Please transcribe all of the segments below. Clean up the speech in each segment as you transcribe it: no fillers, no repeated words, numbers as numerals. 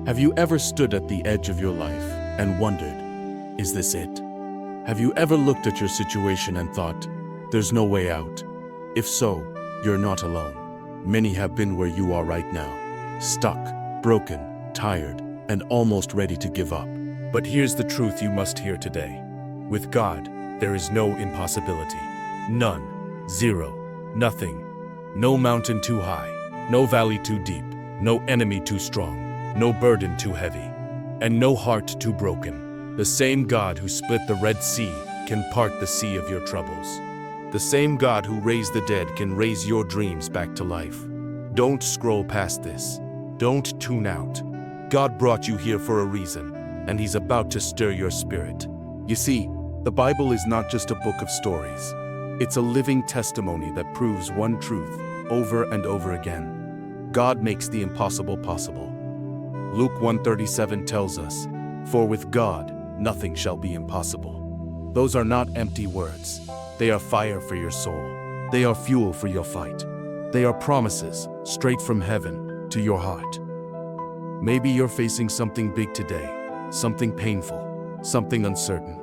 Have you ever stood at the edge of your life and wondered, is this it? Have you ever looked at your situation and thought, there's no way out? If so, you're not alone. Many have been where you are right now, stuck, broken, tired, and almost ready to give up. But here's the truth you must hear today. With God, there is no impossibility. None. Zero. Nothing. No mountain too high. No valley too deep. No enemy too strong. No burden too heavy. And no heart too broken. The same God who split the Red Sea can part the sea of your troubles. The same God who raised the dead can raise your dreams back to life. Don't scroll past this. Don't tune out. God brought you here for a reason, and He's about to stir your spirit. You see, the Bible is not just a book of stories. It's a living testimony that proves one truth over and over again. God makes the impossible possible. Luke 1:37 tells us, "For with God, nothing shall be impossible." Those are not empty words. They are fire for your soul. They are fuel for your fight. They are promises straight from heaven to your heart. Maybe you're facing something big today, something painful, something uncertain,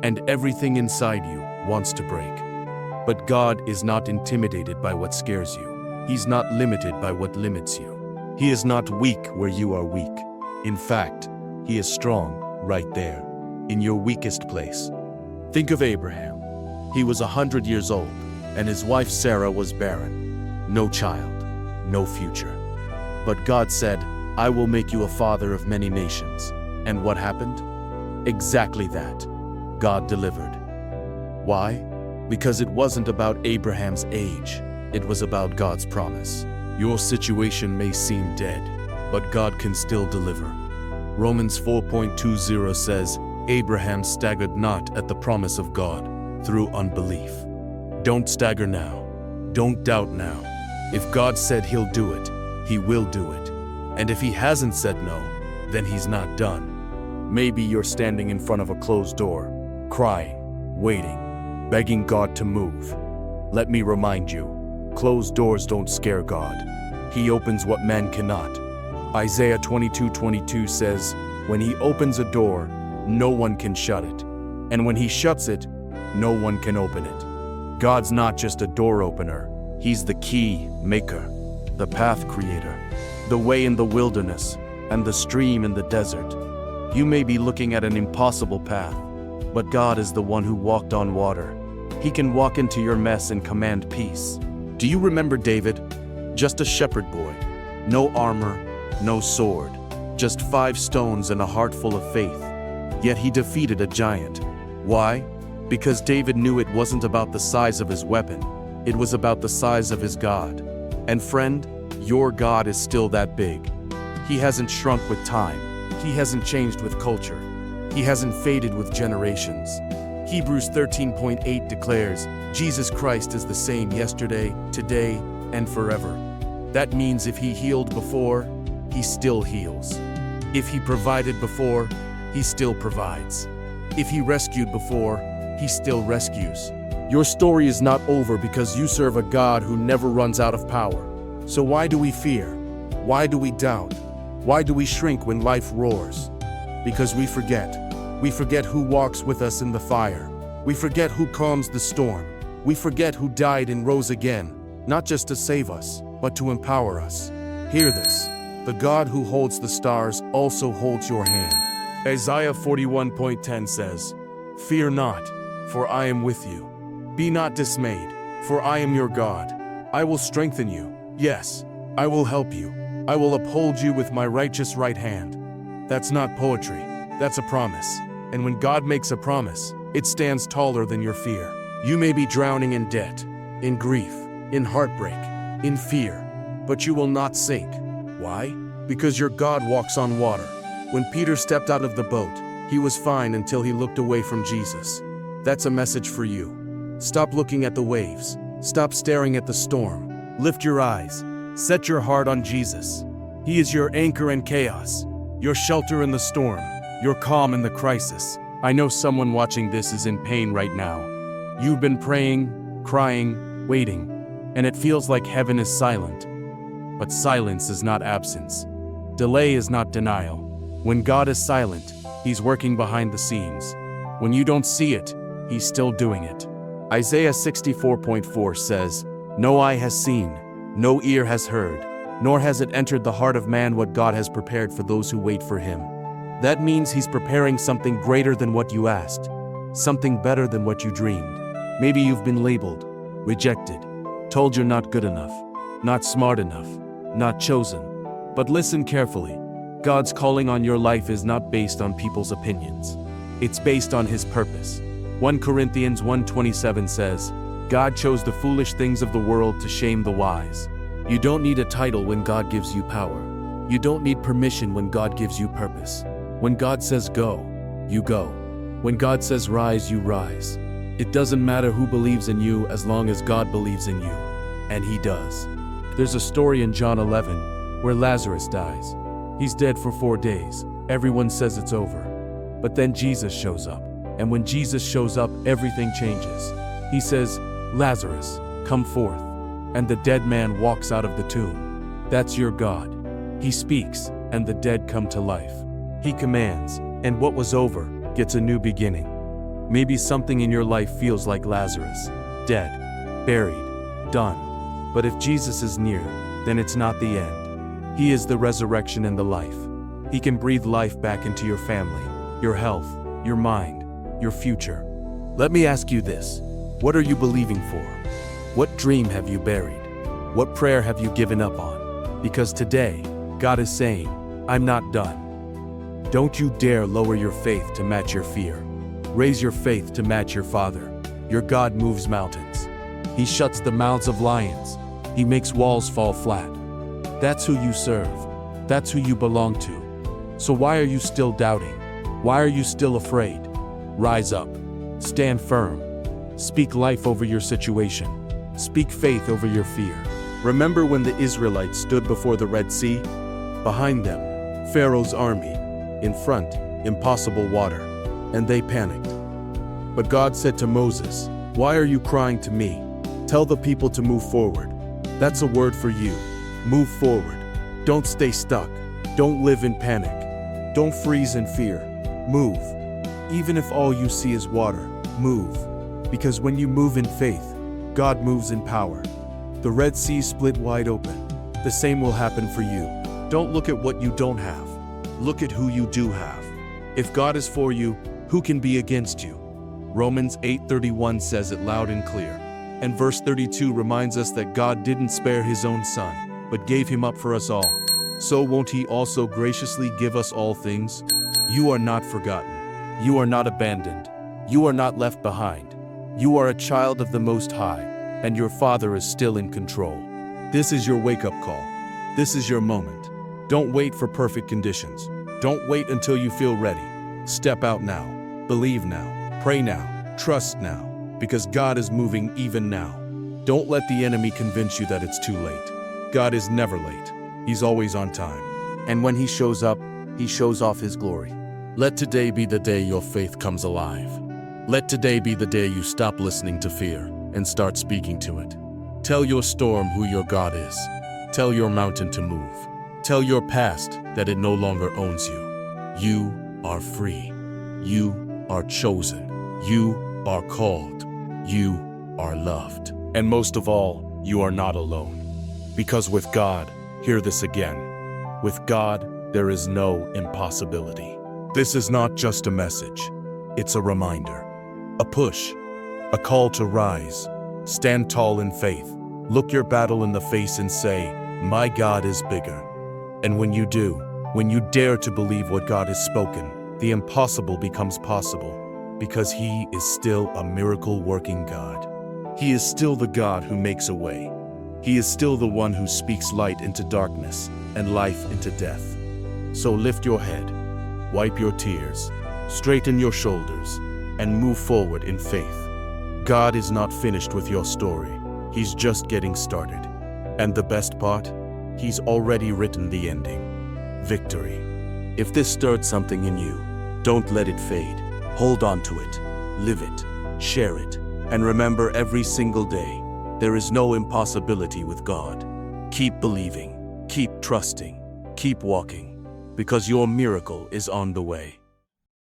and everything inside you wants to break. But God is not intimidated by what scares you. He's not limited by what limits you. He is not weak where you are weak. In fact, He is strong right there, in your weakest place. Think of Abraham. He was 100 years old, and his wife Sarah was barren. No child, no future. But God said, "I will make you a father of many nations." And what happened? Exactly that. God delivered. Why? Because it wasn't about Abraham's age. It was about God's promise. Your situation may seem dead, but God can still deliver. Romans 4:20 says, "Abraham staggered not at the promise of God through unbelief." Don't stagger now. Don't doubt now. If God said He'll do it, He will do it. And if He hasn't said no, then He's not done. Maybe you're standing in front of a closed door, crying, waiting, begging God to move. Let me remind you, closed doors don't scare God. He opens what man cannot. Isaiah 22:22 says, "When He opens a door, no one can shut it. And when He shuts it, no one can open it." God's not just a door opener. He's the key maker, the path creator, the way in the wilderness, and the stream in the desert. You may be looking at an impossible path, but God is the one who walked on water. He can walk into your mess and command peace. Do you remember David? Just a shepherd boy. No armor, no sword. Just 5 stones and a heart full of faith. Yet he defeated a giant. Why? Because David knew it wasn't about the size of his weapon. It was about the size of his God. And friend, your God is still that big. He hasn't shrunk with time. He hasn't changed with culture. He hasn't faded with generations. Hebrews 13:8 declares, Jesus Christ is the same yesterday, today, and forever. That means if He healed before, He still heals. If He provided before, He still provides. If He rescued before, He still rescues. Your story is not over because you serve a God who never runs out of power. So why do we fear? Why do we doubt? Why do we shrink when life roars? Because we forget. We forget who walks with us in the fire. We forget who calms the storm. We forget who died and rose again, not just to save us, but to empower us. Hear this. The God who holds the stars also holds your hand. Isaiah 41:10 says, "Fear not, for I am with you. Be not dismayed, for I am your God. I will strengthen you. Yes, I will help you. I will uphold you with my righteous right hand." That's not poetry. That's a promise. And when God makes a promise, it stands taller than your fear. You may be drowning in debt, in grief, in heartbreak, in fear, but you will not sink. Why? Because your God walks on water. When Peter stepped out of the boat, he was fine until he looked away from Jesus. That's a message for you. Stop looking at the waves. Stop staring at the storm. Lift your eyes. Set your heart on Jesus. He is your anchor in chaos, your shelter in the storm, your calm in the crisis. I know someone watching this is in pain right now. You've been praying, crying, waiting, and it feels like heaven is silent. But silence is not absence. Delay is not denial. When God is silent, He's working behind the scenes. When you don't see it, He's still doing it. Isaiah 64:4 says, "No eye has seen, no ear has heard, nor has it entered the heart of man what God has prepared for those who wait for Him." That means He's preparing something greater than what you asked, something better than what you dreamed. Maybe you've been labeled, rejected, told you're not good enough, not smart enough, not chosen. But listen carefully. God's calling on your life is not based on people's opinions. It's based on His purpose. 1 Corinthians 1:27 says, "God chose the foolish things of the world to shame the wise." You don't need a title when God gives you power. You don't need permission when God gives you purpose. When God says go, you go. When God says rise, you rise. It doesn't matter who believes in you as long as God believes in you. And He does. There's a story in John 11 where Lazarus dies. He's dead for 4 days. Everyone says it's over. But then Jesus shows up. And when Jesus shows up, everything changes. He says, "Lazarus, come forth." And the dead man walks out of the tomb. That's your God. He speaks, and the dead come to life. He commands, and what was over gets a new beginning. Maybe something in your life feels like Lazarus, dead, buried, done. But if Jesus is near, then it's not the end. He is the resurrection and the life. He can breathe life back into your family, your health, your mind, your future. Let me ask you this. What are you believing for? What dream have you buried? What prayer have you given up on? Because today, God is saying, I'm not done. Don't you dare lower your faith to match your fear. Raise your faith to match your Father. Your God moves mountains. He shuts the mouths of lions. He makes walls fall flat. That's who you serve. That's who you belong to. So why are you still doubting? Why are you still afraid? Rise up. Stand firm. Speak life over your situation. Speak faith over your fear. Remember when the Israelites stood before the Red Sea? Behind them, Pharaoh's army. In front, impossible water. And they panicked. But God said to Moses, "Why are you crying to me? Tell the people to move forward." That's a word for you. Move forward. Don't stay stuck. Don't live in panic. Don't freeze in fear. Move. Even if all you see is water, move. Because when you move in faith, God moves in power. The Red Sea split wide open. The same will happen for you. Don't look at what you don't have. Look at who you do have. If God is for you, who can be against you? Romans 8:31 says it loud and clear. And verse 32 reminds us that God didn't spare His own Son, but gave Him up for us all. So won't He also graciously give us all things? You are not forgotten. You are not abandoned. You are not left behind. You are a child of the Most High, and your Father is still in control. This is your wake-up call. This is your moment. Don't wait for perfect conditions. Don't wait until you feel ready. Step out now. Believe now. Pray now. Trust now. Because God is moving even now. Don't let the enemy convince you that it's too late. God is never late. He's always on time. And when He shows up, He shows off His glory. Let today be the day your faith comes alive. Let today be the day you stop listening to fear and start speaking to it. Tell your storm who your God is. Tell your mountain to move. Tell your past that it no longer owns you. You are free. You are chosen. You are called. You are loved. And most of all, you are not alone. Because with God, hear this again, with God, there is no impossibility. This is not just a message. It's a reminder, a push, a call to rise. Stand tall in faith. Look your battle in the face and say, my God is bigger. And when you do, when you dare to believe what God has spoken, the impossible becomes possible, because He is still a miracle-working God. He is still the God who makes a way. He is still the one who speaks light into darkness and life into death. So lift your head, wipe your tears, straighten your shoulders, and move forward in faith. God is not finished with your story. He's just getting started. And the best part? He's already written the ending. Victory. If this stirred something in you, don't let it fade. Hold on to it. Live it. Share it. And remember, every single day, there is no impossibility with God. Keep believing. Keep trusting. Keep walking. because your miracle is on the way.